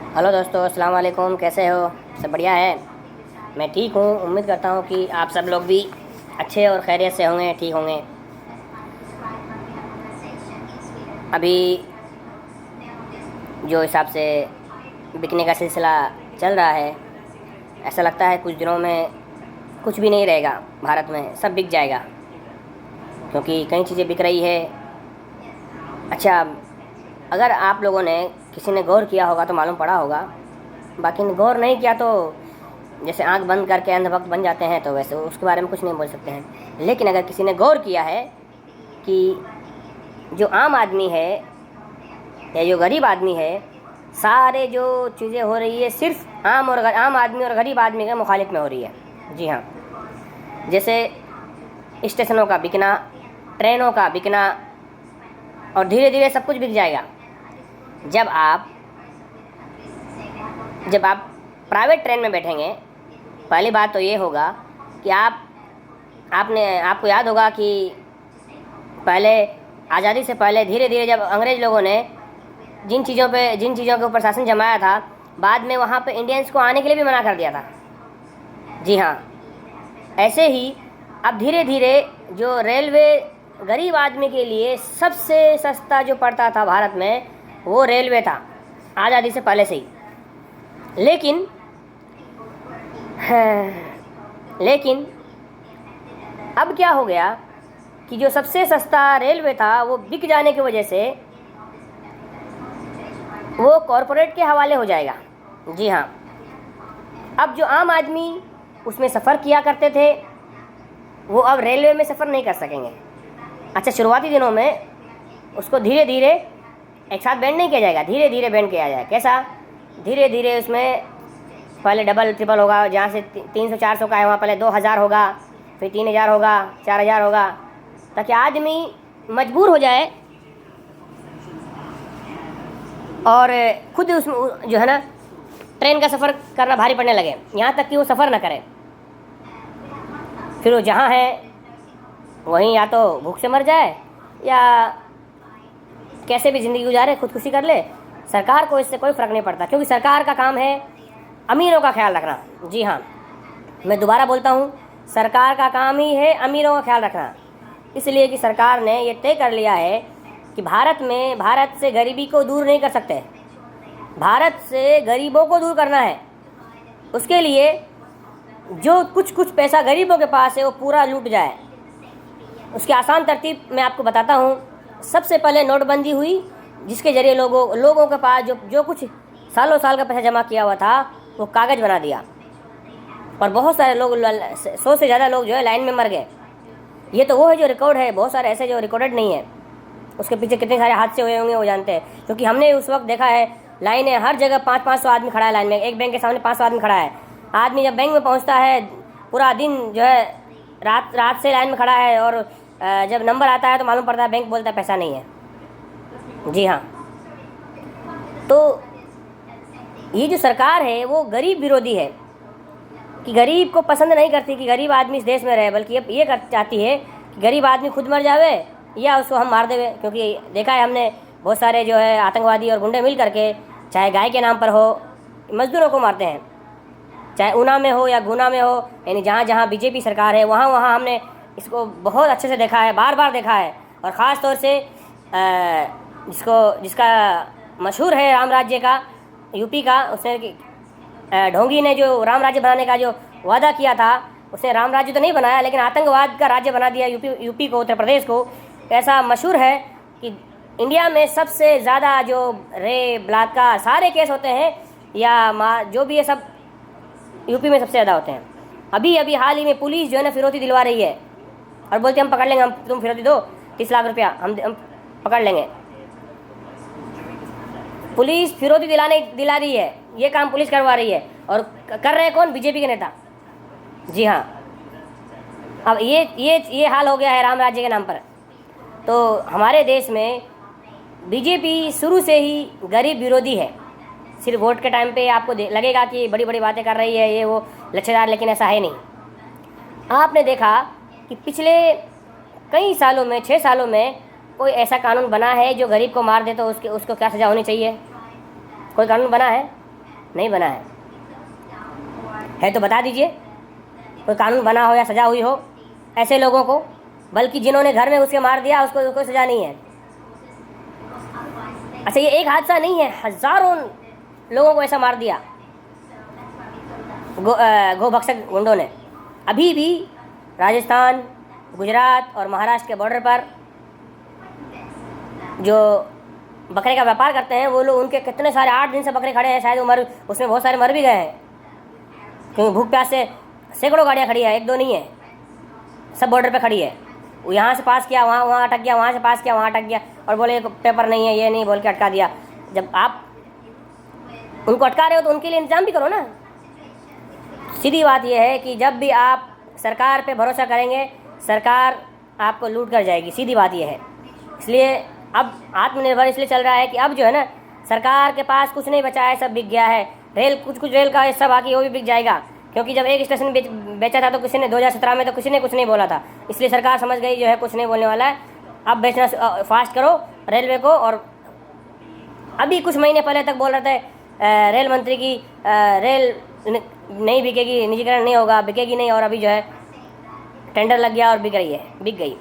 Hello दोस्तों, अस्सलाम वालेकुम। कैसे हो? सब बढ़िया है। मैं ठीक हूँ। उम्मीद करता हूँ कि आप सब लोग भी अच्छे और खैरियत से होंगे, ठीक होंगे। अभी जो हिसाब से बिकने का सिलसिला चल रहा है, ऐसा लगता है कुछ दिनों में कुछ भी नहीं रहेगा। भारत में सब बिक जाएगा, क्योंकि कई चीज़ें बिक रही है। अच्छा, अगर आप लोगों ने किसी ने गौर किया होगा तो मालूम पड़ा होगा, बाकी गौर नहीं किया तो जैसे आंख बंद करके अंधभक्त बन जाते हैं, तो वैसे उसके बारे में कुछ नहीं बोल सकते हैं। लेकिन अगर किसी ने गौर किया है कि जो आम आदमी है या जो गरीब आदमी है, सारे जो चीज़ें हो रही है सिर्फ आम आदमी और गरीब आदमी के मुखालिफ में हो रही है। जी हाँ, जैसे स्टेशनों का बिकना, ट्रेनों का बिकना, और धीरे धीरे सब कुछ बिक जाएगा। जब आप जब आप प्राइवेट ट्रेन में बैठेंगे, पहली बात तो ये होगा कि आपको याद होगा कि पहले, आज़ादी से पहले, धीरे धीरे जब अंग्रेज़ लोगों ने जिन चीज़ों के ऊपर शासन जमाया था, बाद में वहाँ पे इंडियंस को आने के लिए भी मना कर दिया था। जी हाँ, ऐसे ही अब धीरे धीरे जो रेलवे गरीब आदमी के लिए सबसे सस्ता जो पड़ता था भारत में, वो रेलवे था, आज़ादी से पहले से ही। लेकिन लेकिन अब क्या हो गया कि जो सबसे सस्ता रेलवे था वो बिक जाने की वजह से वो कॉरपोरेट के हवाले हो जाएगा। जी हाँ, अब जो आम आदमी उसमें सफ़र किया करते थे, वो अब रेलवे में सफ़र नहीं कर सकेंगे। अच्छा, शुरुआती दिनों में उसको धीरे धीरे एक साथ बैंड नहीं किया जाएगा, धीरे धीरे बैंड किया जाएगा। कैसा? धीरे धीरे उसमें पहले डबल ट्रिपल होगा, जहाँ से 300-400 का है वहाँ पहले 2000 होगा, फिर 3000 होगा, 4000 होगा, ताकि आदमी मजबूर हो जाए और खुद उसमें जो है ना, ट्रेन का सफ़र करना भारी पड़ने लगे, यहाँ तक कि वो सफ़र ना करे। फिर वो जहाँ है वहीं या तो भूख से मर जाए या कैसे भी ज़िंदगी गुजारे, खुदकुशी कर ले। सरकार को इससे कोई फ़र्क नहीं पड़ता, क्योंकि सरकार का काम है अमीरों का ख्याल रखना। जी हाँ, मैं दोबारा बोलता हूँ, सरकार का काम ही है अमीरों का ख्याल रखना। इसलिए कि सरकार ने ये तय कर लिया है कि भारत से गरीबी को दूर नहीं कर सकते, भारत से गरीबों को दूर करना है। उसके लिए जो कुछ पैसा गरीबों के पास है वो पूरा लूट जाए। उसकी आसान तरतीब मैं आपको बताता हूँ। सबसे पहले नोटबंदी हुई, जिसके ज़रिए लोगों के पास जो कुछ सालों साल का पैसा जमा किया हुआ था वो कागज़ बना दिया, और बहुत सारे लोग, 100 से ज़्यादा लोग जो है लाइन में मर गए। ये तो वो है जो रिकॉर्ड है, बहुत सारे ऐसे जो रिकॉर्डेड नहीं है। उसके पीछे कितने सारे हादसे हुए होंगे वो जानते हैं, क्योंकि हमने उस वक्त देखा है लाइनें हर जगह 500-500 आदमी खड़ा है लाइन में। एक बैंक के सामने 500 आदमी खड़ा है। आदमी जब बैंक में पहुंचता है, पूरा दिन जो है रात से लाइन में खड़ा है, और जब नंबर आता है तो मालूम पड़ता है बैंक बोलता है पैसा नहीं है। जी हाँ, तो ये जो सरकार है वो गरीब विरोधी है, कि गरीब को पसंद नहीं करती कि गरीब आदमी इस देश में रहे, बल्कि ये चाहती है कि गरीब आदमी खुद मर जावे या उसको हम मार देवे। क्योंकि देखा है हमने, बहुत सारे जो है आतंकवादी और गुंडे मिल करके, चाहे गाय के नाम पर हो, मजदूरों को मारते हैं। चाहे ऊना में हो या गुना में हो, यानी जहाँ जहाँ बीजेपी सरकार है वहाँ हमने इसको बहुत अच्छे से देखा है, बार बार देखा है। और ख़ास तौर से जिसका मशहूर है राम राज्य का, यूपी का, उसने ढोंगी ने जो राम राज्य बनाने का जो वादा किया था, उसने राम राज्य तो नहीं बनाया, लेकिन आतंकवाद का राज्य बना दिया यूपी को, उत्तर प्रदेश को। ऐसा मशहूर है कि इंडिया में सबसे ज़्यादा जो रेप, बलात्कार सारे केस होते हैं, या जो भी है, सब यूपी में सबसे ज़्यादा होते हैं। अभी हाल ही में पुलिस जो है ना फिरौती दिलवा रही है, और बोलते हम पकड़ लेंगे, हम तुम फिरौती दो 30 लाख रुपया, हम पकड़ लेंगे। पुलिस फिरौती दिला रही है, ये काम पुलिस करवा रही है, और कर रहे हैं कौन? बीजेपी के नेता। जी हाँ, अब ये हाल हो गया है राम राज्य के नाम पर। तो हमारे देश में बीजेपी शुरू से ही गरीब विरोधी है। सिर्फ वोट के टाइम पे आपको लगेगा कि बड़ी बड़ी बातें कर रही है, ये वो लच्छेदार, लेकिन ऐसा है नहीं। आपने देखा कि पिछले कई सालों में, 6 सालों में, कोई ऐसा कानून बना है जो गरीब को मार दे तो उसको क्या सज़ा होनी चाहिए? कोई कानून बना है? नहीं बना है तो बता दीजिए, कोई कानून बना हो या सज़ा हुई हो ऐसे लोगों को, बल्कि जिन्होंने घर में उसके मार दिया उसको कोई सज़ा नहीं है। अच्छा, ये एक हादसा नहीं है, हज़ारों लोगों को ऐसा मार दिया गोभक्षक गुंडों ने। अभी भी राजस्थान, गुजरात और महाराष्ट्र के बॉर्डर पर जो बकरे का व्यापार करते हैं वो लोग, उनके कितने सारे 8 दिन से बकरे खड़े हैं, शायद उसमें बहुत सारे मर भी गए हैं, क्योंकि भूख प्यास से सैकड़ों गाड़ियाँ खड़ी है, 1-2 नहीं है, सब बॉर्डर पे खड़ी है। वो यहाँ से पास किया, वहाँ अटक गया, वहाँ से पास किया, वहाँ अटक गया, और बोले पेपर नहीं है, ये नहीं बोल के अटका दिया। जब आप उनको अटका रहे हो तो उनके लिए इंतजाम भी करो ना। सीधी बात यह है कि जब भी आप सरकार पे भरोसा करेंगे, सरकार आपको लूट कर जाएगी, सीधी बात यह है। इसलिए अब आत्मनिर्भर इसलिए चल रहा है कि अब जो है ना, सरकार के पास कुछ नहीं बचा है, सब बिक गया है। रेल, कुछ रेल का हिस्सा बाकी वो भी बिक जाएगा, क्योंकि जब एक स्टेशन बेचा था तो किसी ने 2017 में तो किसी ने कुछ नहीं बोला था, इसलिए सरकार समझ गई जो है कुछ नहीं बोलने वाला है, अब बेचना फास्ट करो रेलवे को। और अभी कुछ महीने पहले तक बोल रहे थे रेल मंत्री की रेल नहीं बिकेगी, निजीकरण नहीं होगा, बिकेगी नहीं, और अभी जो है टेंडर लग गया और बिक गई।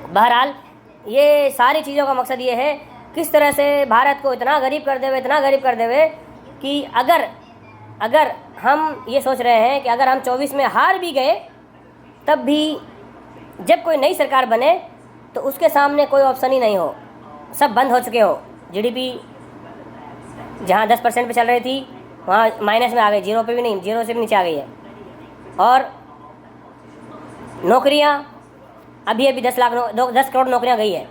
बहरहाल ये सारी चीज़ों का मकसद ये है किस तरह से भारत को इतना गरीब कर देवे कि अगर हम ये सोच रहे हैं कि अगर हम 24 में हार भी गए तब भी जब कोई नई सरकार बने तो उसके सामने कोई ऑप्शन ही नहीं हो, सब बंद हो चुके हो। जीडीपी जहाँ 10% पे चल रही थी वहाँ माइनस में आ गई, 0 पे भी नहीं, 0 से भी नीचे आ गई है। और नौकरियाँ अभी 10 करोड़ नौकरियाँ गई है।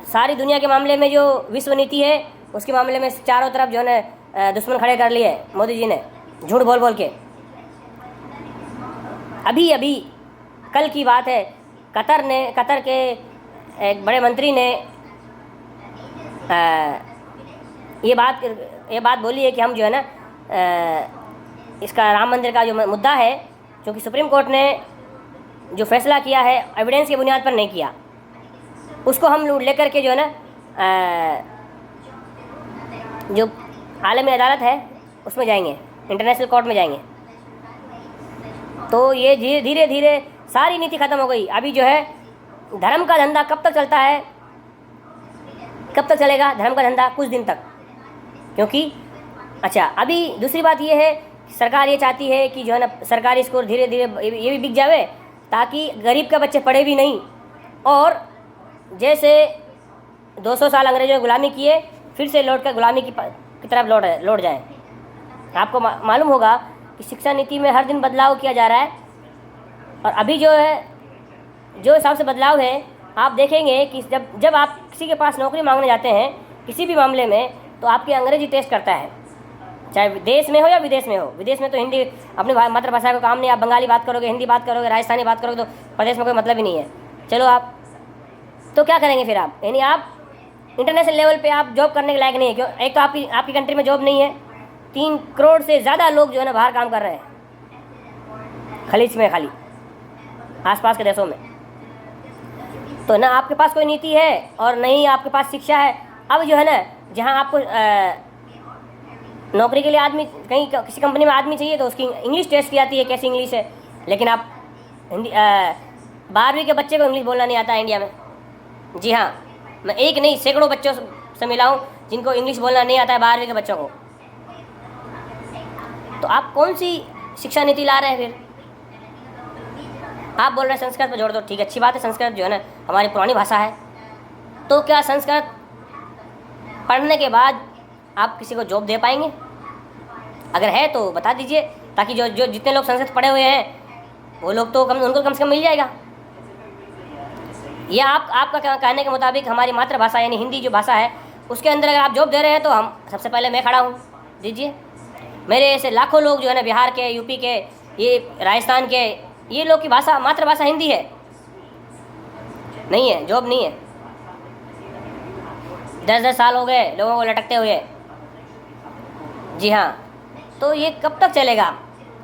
सारी दुनिया के मामले में जो विश्व नीति है उसके मामले में चारों तरफ जो है दुश्मन खड़े कर लिए मोदी जी ने, झूठ बोल के। अभी कल की बात है, कतर के एक बड़े मंत्री ने ये बात बोली है कि हम जो है ना इसका राम मंदिर का जो मुद्दा है, जो कि सुप्रीम कोर्ट ने जो फैसला किया है एविडेंस की बुनियाद पर नहीं किया, उसको हम लेकर के जो है ना जो आलमी अदालत है उसमें जाएंगे, इंटरनेशनल कोर्ट में जाएंगे। तो ये धीरे धीरे सारी नीति ख़त्म हो गई। अभी जो है धर्म का धंधा कब तक चलता है, कब तक चलेगा धर्म का धंधा? कुछ दिन तक, क्योंकि अच्छा अभी दूसरी बात ये है, सरकार ये चाहती है कि जो है ना सरकारी स्कूल धीरे धीरे ये भी बिक जावे, ताकि गरीब के बच्चे पढ़े भी नहीं, और जैसे 200 साल अंग्रेजों ने गुलामी किए फिर से लौट कर गुलामी की तरफ लौट जाएं। आपको मालूम होगा कि शिक्षा नीति में हर दिन बदलाव किया जा रहा है, और अभी जो है जो हिसाब से बदलाव है, आप देखेंगे कि जब आप किसी के पास नौकरी मांगने जाते हैं किसी भी मामले में, तो आपकी अंग्रेजी टेस्ट करता है, चाहे देश में हो या विदेश में हो। विदेश में तो हिंदी अपनी मातृभाषा का काम नहीं, आप बंगाली बात करोगे, हिंदी बात करोगे, राजस्थानी बात करोगे तो प्रदेश में कोई मतलब ही नहीं है। चलो आप तो क्या करेंगे फिर आप, यानी आप इंटरनेशनल लेवल पे आप जॉब करने के लायक नहीं है। क्यों? एक तो आपकी कंट्री में जॉब नहीं है, 3 करोड़ से ज़्यादा लोग जो है ना बाहर काम कर रहे हैं खलीज में, खाली आसपास के देशों में। तो ना आपके पास कोई नीति है और नहीं आपके पास शिक्षा है। अब जो है ना जहाँ आपको नौकरी के लिए आदमी, कहीं किसी कंपनी में आदमी चाहिए तो उसकी इंग्लिश टेस्ट की जाती है, कैसी इंग्लिश है। लेकिन आप हिंदी 12वीं के बच्चे को इंग्लिश बोलना नहीं आता है इंडिया में। जी हाँ, मैं एक नहीं सैकड़ों बच्चों से मिला हूँ जिनको इंग्लिश बोलना नहीं आता है, 12वीं के बच्चों को। तो आप कौन सी शिक्षा नीति ला रहे हैं फिर? आप बोल रहे हैं संस्कृत पर जोड़ दो, ठीक है, अच्छी बात है, संस्कृत जो है ना हमारी पुरानी भाषा है। तो क्या संस्कृत पढ़ने के बाद आप किसी को जॉब दे पाएंगे? अगर है तो बता दीजिए, ताकि जो जितने लोग संस्कृत पढ़े हुए हैं वो लोग तो उनको कम से कम मिल जाएगा। या आपका कहने के मुताबिक हमारी मातृभाषा यानी हिंदी जो भाषा है उसके अंदर अगर आप जॉब दे रहे हैं तो हम सबसे पहले मैं खड़ा हूँ, दीजिए। मेरे ऐसे लाखों लोग जो है ना बिहार के, यूपी के, ये राजस्थान के, ये लोग की भाषा मातृभाषा हिंदी है, नहीं है, जॉब नहीं है। 10-10 साल हो गए लोगों को लटकते हुए। जी हाँ, तो ये कब तक चलेगा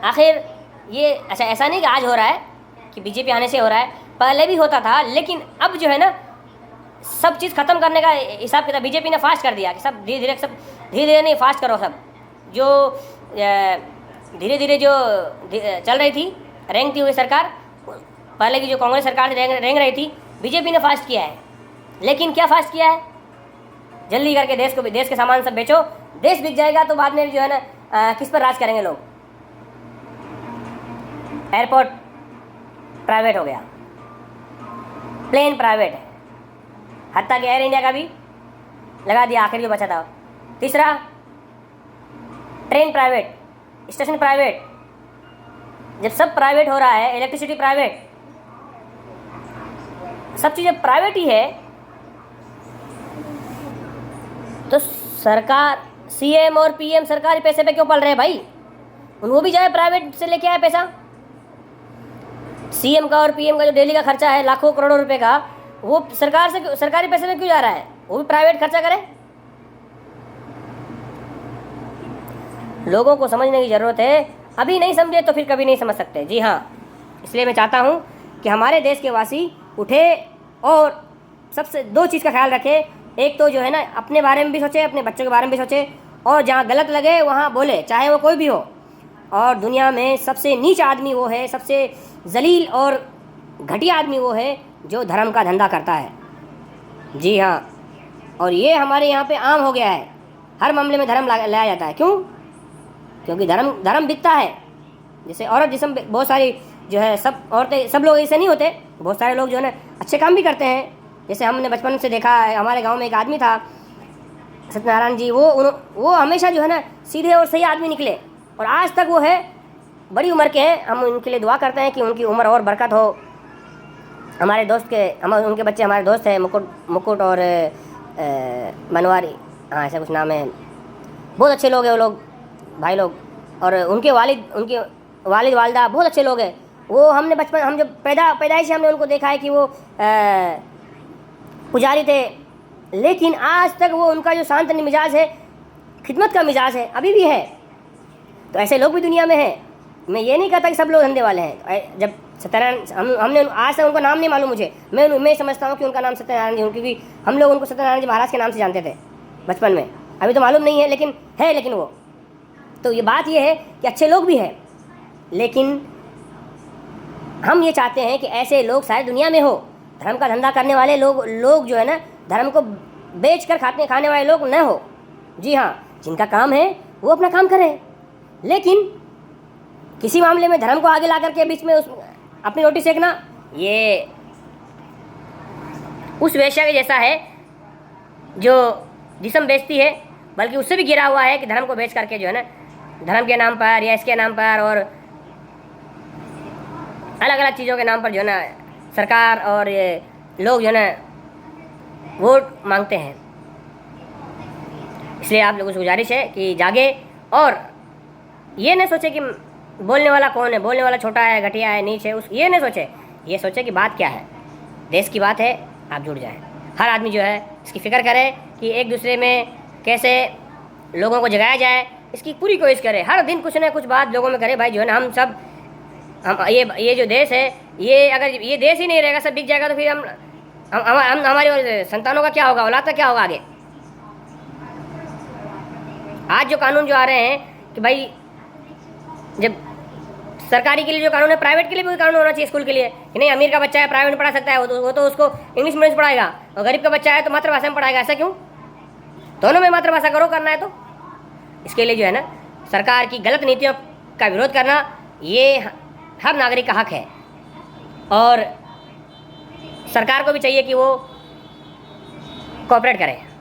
आखिर? ये अच्छा ऐसा नहीं कि आज हो रहा है कि बीजेपी आने से हो रहा है, पहले भी होता था, लेकिन अब जो है ना सब चीज़ ख़त्म करने का हिसाब किताब बीजेपी ने फास्ट कर दिया कि सब धीरे धीरे, सब धीरे धीरे नहीं, फास्ट करो सब। जो धीरे धीरे जो चल रही थी रेंगती हुई सरकार, पहले की जो कांग्रेस सरकार रेंग रही थी, बीजेपी ने फास्ट किया है। लेकिन क्या फास्ट किया है? जल्दी करके देश के सामान सब बेचो, देश बिक जाएगा तो बाद में जो है ना किस पर राज करेंगे लोग। एयरपोर्ट प्राइवेट हो गया, प्लेन प्राइवेट है, हत्ता कि एयर इंडिया का भी लगा दिया, आखिर जो बचा था। तीसरा, ट्रेन प्राइवेट, स्टेशन प्राइवेट। जब सब प्राइवेट हो रहा है, इलेक्ट्रिसिटी प्राइवेट, सब चीज़ें प्राइवेट ही है, तो सरकार, सीएम और पीएम सरकारी पैसे पे क्यों पल रहे हैं भाई? वो भी जाए प्राइवेट से लेके आए पैसा। सीएम का और पीएम का जो डेली का खर्चा है लाखों करोड़ों रुपए का, वो सरकार से सरकारी पैसे में क्यों जा रहा है? वो भी प्राइवेट खर्चा करे। लोगों को समझने की ज़रूरत है, अभी नहीं समझे तो फिर कभी नहीं समझ सकते। जी हाँ, इसलिए मैं चाहता हूँ कि हमारे देश के वासी उठे और सबसे दो चीज़ का ख्याल रखें। एक तो जो है ना अपने बारे में भी सोचे, अपने बच्चों के बारे में भी सोचे, और जहाँ गलत लगे वहाँ बोले, चाहे वो कोई भी हो। और दुनिया में सबसे नीच आदमी वो है, सबसे जलील और घटिया आदमी वो है जो धर्म का धंधा करता है। जी हाँ, और ये हमारे यहाँ पे आम हो गया है, हर मामले में धर्म लाया जाता है। क्यों? क्योंकि धर्म बिकता है। जैसे औरत जिसम बहुत सारी जो है, सब औरतें, सब लोग ऐसे नहीं होते, बहुत सारे लोग जो है ना अच्छे काम भी करते हैं। जैसे हमने बचपन से देखा है, हमारे गांव में एक आदमी था सत्यनारायण जी, वो हमेशा जो है ना सीधे और सही आदमी निकले, और आज तक वो है, बड़ी उम्र के हैं। हम उनके लिए दुआ करते हैं कि उनकी उम्र और बरकत हो। हमारे दोस्त के, उनके बच्चे हमारे दोस्त हैं, मुकुट और मनवारी, हाँ ऐसा कुछ नाम है। बहुत अच्छे लोग हैं वो लोग, भाई लोग। और उनके वालिद वालिदा बहुत अच्छे लोग हैं। वो हमने बचपन, हम जब पैदाइश से हमने उनको देखा है कि वो पुजारी थे, लेकिन आज तक वो, उनका जो शांत मिजाज है, खिदमत का मिजाज है, अभी भी है। तो ऐसे लोग भी दुनिया में हैं। मैं ये नहीं कहता कि सब लोग धंधे वाले हैं। जब सत्यनारायण, हमने आज तक उनका नाम नहीं मालूम मुझे, मैं समझता हूँ कि उनका नाम सत्यनारायण जी, क्योंकि हम लोग उनको सत्यनारायण जी महाराज के नाम से जानते थे बचपन में। अभी तो मालूम नहीं है, लेकिन वो, तो ये बात ये है कि अच्छे लोग भी हैं, लेकिन हम ये चाहते हैं कि ऐसे लोग सारी दुनिया में हो। धर्म का धंधा करने वाले लोग जो है ना, धर्म को बेच कर खाने वाले लोग न हो। जी हाँ, जिनका काम है वो अपना काम करें, लेकिन किसी मामले में धर्म को आगे ला करके बीच में अपनी रोटी सेकना, ये उस वेश्या के जैसा है जो जिस्म बेचती है, बल्कि उससे भी गिरा हुआ है कि धर्म को बेच करके जो है ना, धर्म के नाम पर या इसके नाम पर और अलग अलग चीज़ों के नाम पर जो है ना सरकार और ये लोग जो है ना वोट मांगते हैं। इसलिए आप लोगों से गुजारिश है कि जागे और ये नहीं सोचे कि बोलने वाला कौन है, बोलने वाला छोटा है, घटिया है, नीच है, ये नहीं सोचे। ये सोचे कि बात क्या है, देश की बात है, आप जुड़ जाएं। हर आदमी जो है इसकी फ़िक्र करे कि एक दूसरे में कैसे लोगों को जगाया जाए, इसकी पूरी कोशिश करे। हर दिन कुछ ना कुछ बात लोगों में करे। भाई जो है ना, हम ये जो देश है, ये अगर ये देश ही नहीं रहेगा, सब बिक जाएगा, तो फिर हम हमारे संतानों का क्या होगा, औलाद का क्या होगा आगे। आज जो कानून जो आ रहे हैं कि भाई, जब सरकारी के लिए जो कानून है, प्राइवेट के लिए भी कानून होना चाहिए स्कूल के लिए, कि नहीं अमीर का बच्चा है प्राइवेट में पढ़ा सकता है, वो तो उसको इंग्लिश मीडियम से पढ़ाएगा, और गरीब का बच्चा है तो मातृभाषा में पढ़ाएगा। ऐसा क्यों? दोनों में मातृभाषा करो, करना है तो। इसके लिए जो है ना सरकार की गलत नीतियों का विरोध करना, ये हर नागरिक का हक है, और सरकार को भी चाहिए कि वो कोऑपरेट करे।